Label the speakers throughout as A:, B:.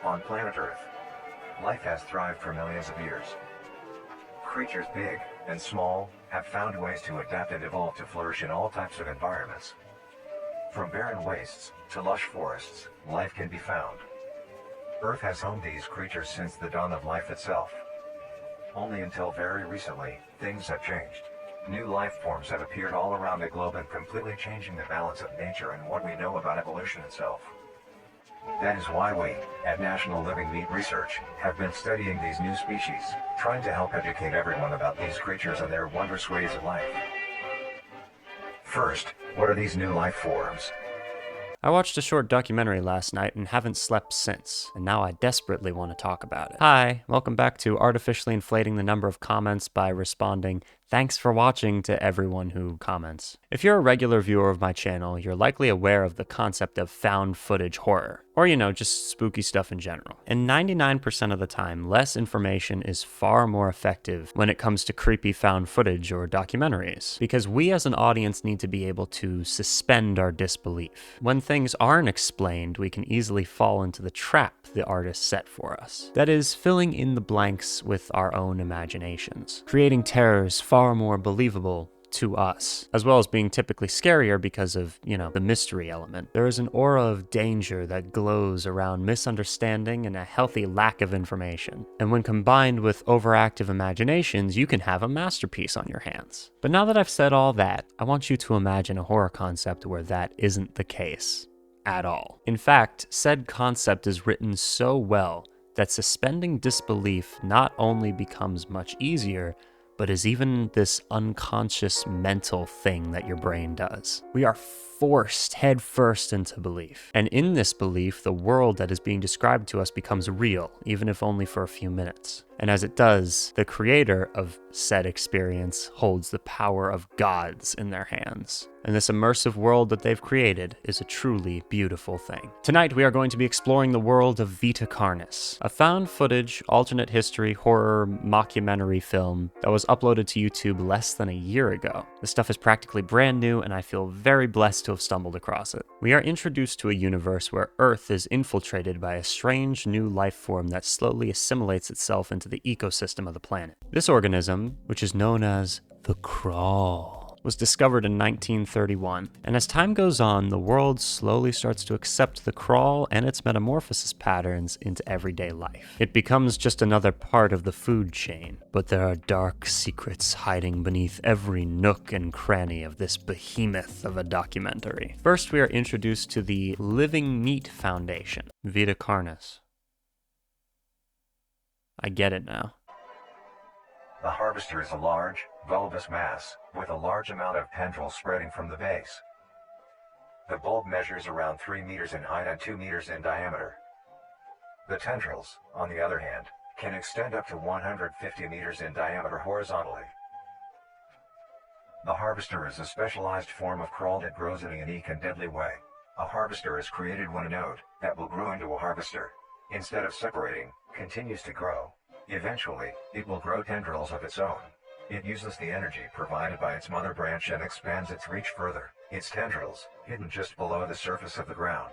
A: On planet Earth, life has thrived for millions of years. Creatures big and small have found ways to adapt and evolve to flourish in all types of environments. From barren wastes to lush forests, life can be found. Earth has homed these creatures since the dawn of life itself. Only until very recently, things have changed. New life forms have appeared all around the globe and completely changing the balance of nature and what we know about evolution itself. That is why we, at National Living Meat Research, have been studying these new species, trying to help educate everyone about these creatures and their wondrous ways of life. First, what are these new life forms?
B: I watched a short documentary last night and haven't slept since, and now I desperately want to talk about it. Hi, welcome back to artificially inflating the number of comments by responding, "Thanks for watching" to everyone who comments. If you're a regular viewer of my channel, you're likely aware of the concept of found footage horror, or just spooky stuff in general. And 99% of the time, less information is far more effective when it comes to creepy found footage or documentaries, because we as an audience need to be able to suspend our disbelief. When things aren't explained, we can easily fall into the trap the artist set for us. That is, filling in the blanks with our own imaginations, creating terrors far more believable to us, as well as being typically scarier because of, the mystery element. There is an aura of danger that glows around misunderstanding and a healthy lack of information. And when combined with overactive imaginations, you can have a masterpiece on your hands. But now that I've said all that, I want you to imagine a horror concept where that isn't the case at all. In fact, said concept is written so well that suspending disbelief not only becomes much easier, but is even this unconscious mental thing that your brain does. We are forced headfirst into belief. And in this belief, the world that is being described to us becomes real, even if only for a few minutes. And as it does, the creator of said experience holds the power of gods in their hands. And this immersive world that they've created is a truly beautiful thing. Tonight, we are going to be exploring the world of Vita Carnis, a found footage, alternate history, horror, mockumentary film that was uploaded to YouTube less than a year ago. This stuff is practically brand new, and I feel very blessed to have stumbled across it. We are introduced to a universe where Earth is infiltrated by a strange new life form that slowly assimilates itself into the ecosystem of the planet. This organism, which is known as the Crawl, was discovered in 1931, and as time goes on, the world slowly starts to accept the Crawl and its metamorphosis patterns into everyday life. It becomes just another part of the food chain, but there are dark secrets hiding beneath every nook and cranny of this behemoth of a documentary. First, we are introduced to the Living Meat Foundation, Vita Carnis. I get it now.
A: The harvester is a large, bulbous mass, with a large amount of tendrils spreading from the base. The bulb measures around 3 meters in height and 2 meters in diameter. The tendrils, on the other hand, can extend up to 150 meters in diameter horizontally. The harvester is a specialized form of crawl that grows in a unique and deadly way. A harvester is created when a node, that will grow into a harvester, instead of separating, continues to grow. Eventually, it will grow tendrils of its own. It uses the energy provided by its mother branch and expands its reach further. Its tendrils, hidden just below the surface of the ground.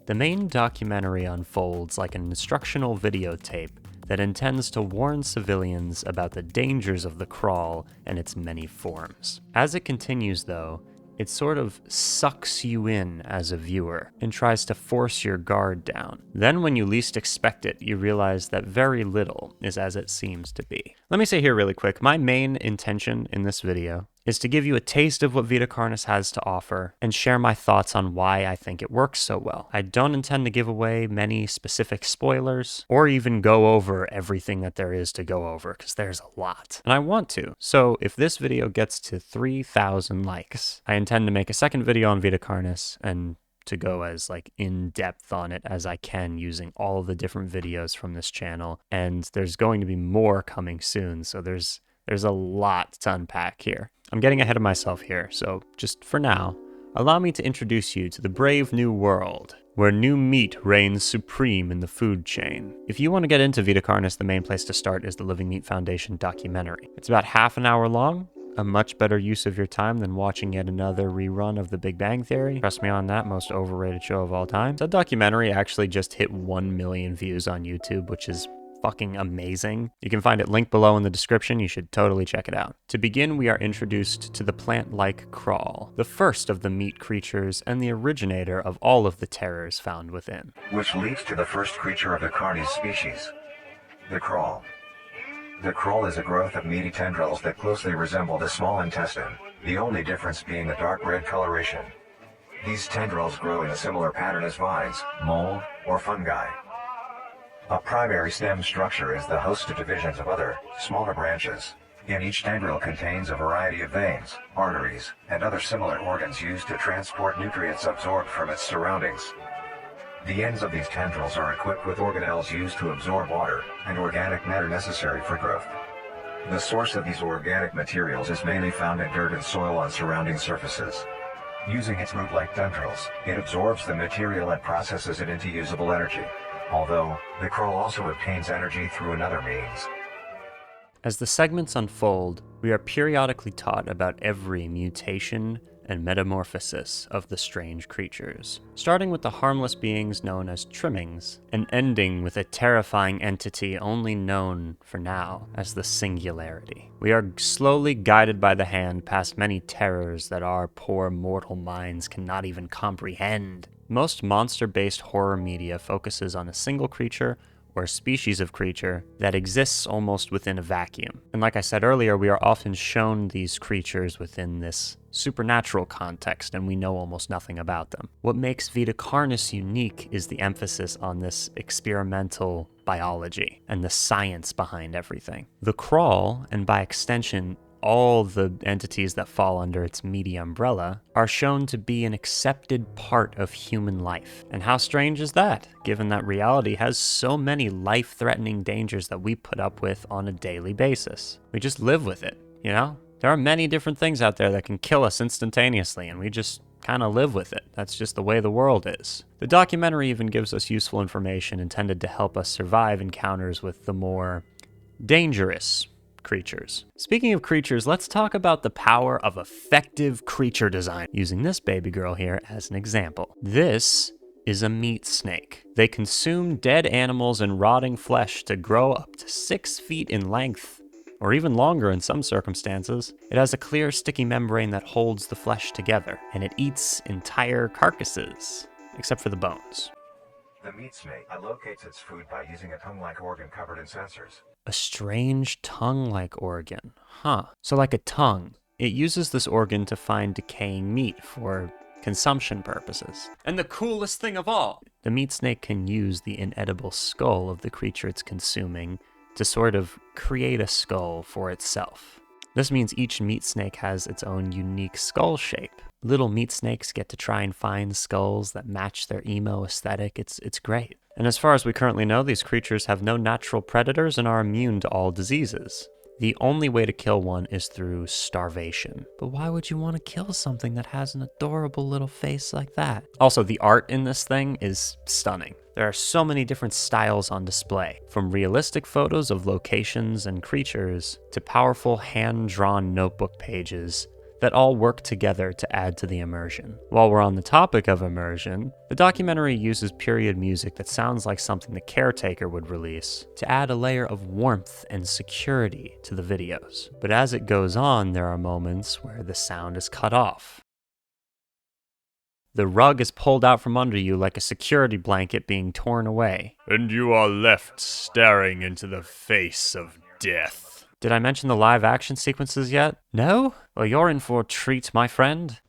B: The main documentary unfolds like an instructional videotape that intends to warn civilians about the dangers of the Crawl and its many forms. As it continues, though, it sort of sucks you in as a viewer and tries to force your guard down. Then when you least expect it, you realize that very little is as it seems to be. Let me say here really quick, my main intention in this video is to give you a taste of what Vita Carnis has to offer and share my thoughts on why I think it works so well. I don't intend to give away many specific spoilers or even go over everything that there is to go over, because there's a lot. And I want to. So if this video gets to 3,000 likes, I intend to make a second video on Vita Carnis and to go as in-depth on it as I can using all of the different videos from this channel. And there's going to be more coming soon, so there's a lot to unpack here. I'm getting ahead of myself here, so just for now, allow me to introduce you to the brave new world, where new meat reigns supreme in the food chain. If you want to get into Vita Carnis, the main place to start is the Living Meat Foundation documentary. It's about half an hour long. a much better use of your time than watching yet another rerun of The Big Bang Theory. Trust me on that, most overrated show of all time. That documentary actually just hit 1 million views on YouTube, which is fucking amazing. You can find it linked below in the description. You should totally check it out. To begin, we are introduced to the plant-like crawl, the first of the meat creatures and the originator of all of the terrors found within.
A: Which leads to the first creature of the Carnis species, the crawl. The crawl is a growth of meaty tendrils that closely resemble the small intestine, the only difference being a dark red coloration. These tendrils grow in a similar pattern as vines, mold, or fungi. A primary stem structure is the host to divisions of other, smaller branches. And each tendril contains a variety of veins, arteries, and other similar organs used to transport nutrients absorbed from its surroundings. The ends of these tendrils are equipped with organelles used to absorb water and organic matter necessary for growth. The source of these organic materials is mainly found in dirt and soil on surrounding surfaces. Using its root-like tendrils, it absorbs the material and processes it into usable energy. Although, the crawl also obtains energy through another means.
B: As the segments unfold, we are periodically taught about every mutation and metamorphosis of the strange creatures, starting with the harmless beings known as trimmings, and ending with a terrifying entity only known, for now, as the Singularity. We are slowly guided by the hand past many terrors that our poor mortal minds cannot even comprehend. Most monster-based horror media focuses on a single creature or a species of creature that exists almost within a vacuum. And like I said earlier, we are often shown these creatures within this supernatural context, and we know almost nothing about them. What makes Vita Carnis unique is the emphasis on this experimental biology and the science behind everything. The crawl, and by extension, all the entities that fall under its meaty umbrella, are shown to be an accepted part of human life. And how strange is that, given that reality has so many life-threatening dangers that we put up with on a daily basis? We just live with it, you know? There are many different things out there that can kill us instantaneously, and we just kind of live with it. That's just the way the world is. The documentary even gives us useful information intended to help us survive encounters with the more dangerous creatures. Speaking of creatures, let's talk about the power of effective creature design, using this baby girl here as an example. This is a meat snake. They consume dead animals and rotting flesh to grow up to 6 feet in length, or even longer in some circumstances. It has a clear, sticky membrane that holds the flesh together, and it eats entire carcasses, except for the bones.
A: The meat snake locates its food by using a tongue-like organ covered in sensors.
B: A strange tongue-like organ. Huh. So like a tongue. It uses this organ to find decaying meat for consumption purposes. And the coolest thing of all, the meat snake can use the inedible skull of the creature it's consuming to sort of create a skull for itself. This means each meat snake has its own unique skull shape. Little meat snakes get to try and find skulls that match their emo aesthetic. It's great. And as far as we currently know, these creatures have no natural predators and are immune to all diseases. The only way to kill one is through starvation. But why would you want to kill something that has an adorable little face like that? Also, the art in this thing is stunning. There are so many different styles on display, from realistic photos of locations and creatures to powerful hand-drawn notebook pages that all work together to add to the immersion. While we're on the topic of immersion, the documentary uses period music that sounds like something the caretaker would release to add a layer of warmth and security to the videos. But as it goes on, there are moments where the sound is cut off. The rug is pulled out from under you like a security blanket being torn away. And you are left staring into the face of death. Did I mention the live action sequences yet? No? Well, you're in for a treat, my friend.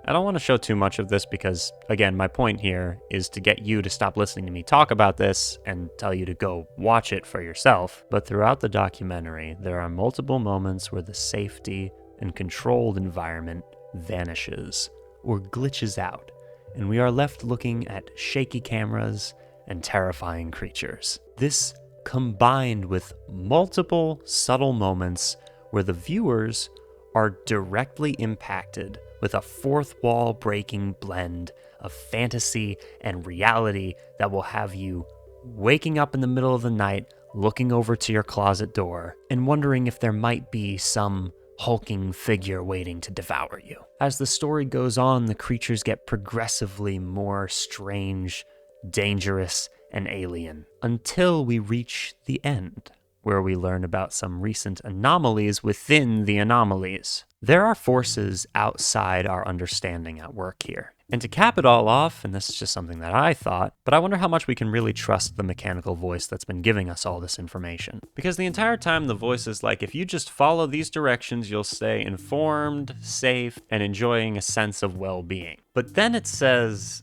B: I don't want to show too much of this because, again, my point here is to get you to stop listening to me talk about this and tell you to go watch it for yourself. But throughout the documentary, there are multiple moments where the safety and controlled environment vanishes or glitches out, and we are left looking at shaky cameras and terrifying creatures. This combined with multiple subtle moments where the viewers are directly impacted with a fourth wall breaking blend of fantasy and reality that will have you waking up in the middle of the night, looking over to your closet door, and wondering if there might be some hulking figure waiting to devour you. As the story goes on, the creatures get progressively more strange, dangerous, and alien, until we reach the end, where we learn about some recent anomalies within the anomalies. There are forces outside our understanding at work here. And to cap it all off, and this is just something that I thought, but I wonder how much we can really trust the mechanical voice that's been giving us all this information. Because the entire time the voice is like, if you just follow these directions, you'll stay informed, safe, and enjoying a sense of well-being. But then it says,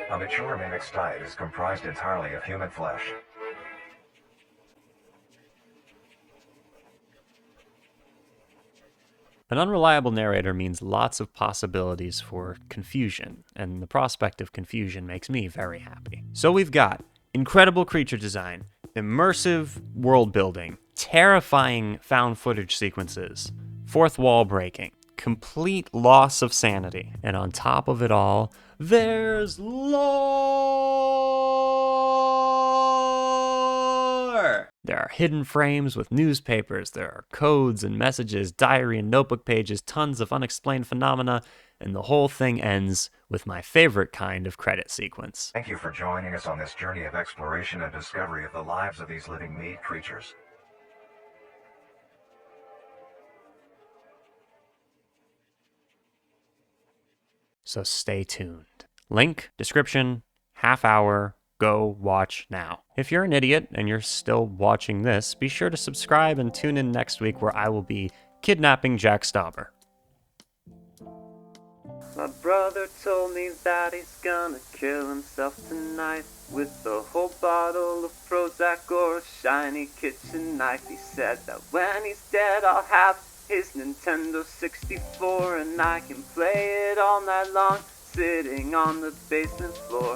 A: a mature mimic's diet is comprised entirely of human flesh.
B: an unreliable narrator means lots of possibilities for confusion, and the prospect of confusion makes me very happy. So we've got incredible creature design, immersive world building, terrifying found footage sequences, fourth wall breaking, complete loss of sanity, and on top of it all, there's lore! There are hidden frames with newspapers, there are codes and messages, diary and notebook pages, tons of unexplained phenomena, and the whole thing ends with my favorite kind of credit sequence.
A: Thank you for joining us on this journey of exploration and discovery of the lives of these living meat creatures.
B: So stay tuned. Link, description, half hour, go watch now. If you're an idiot and you're still watching this, be sure to subscribe and tune in next week where I will be kidnapping Jack Stauber. My brother told me that he's gonna kill himself tonight with a whole bottle of Prozac or a shiny kitchen knife. He said that when he's dead I'll have his Nintendo 64 and I can play it all night long, sitting on the basement floor.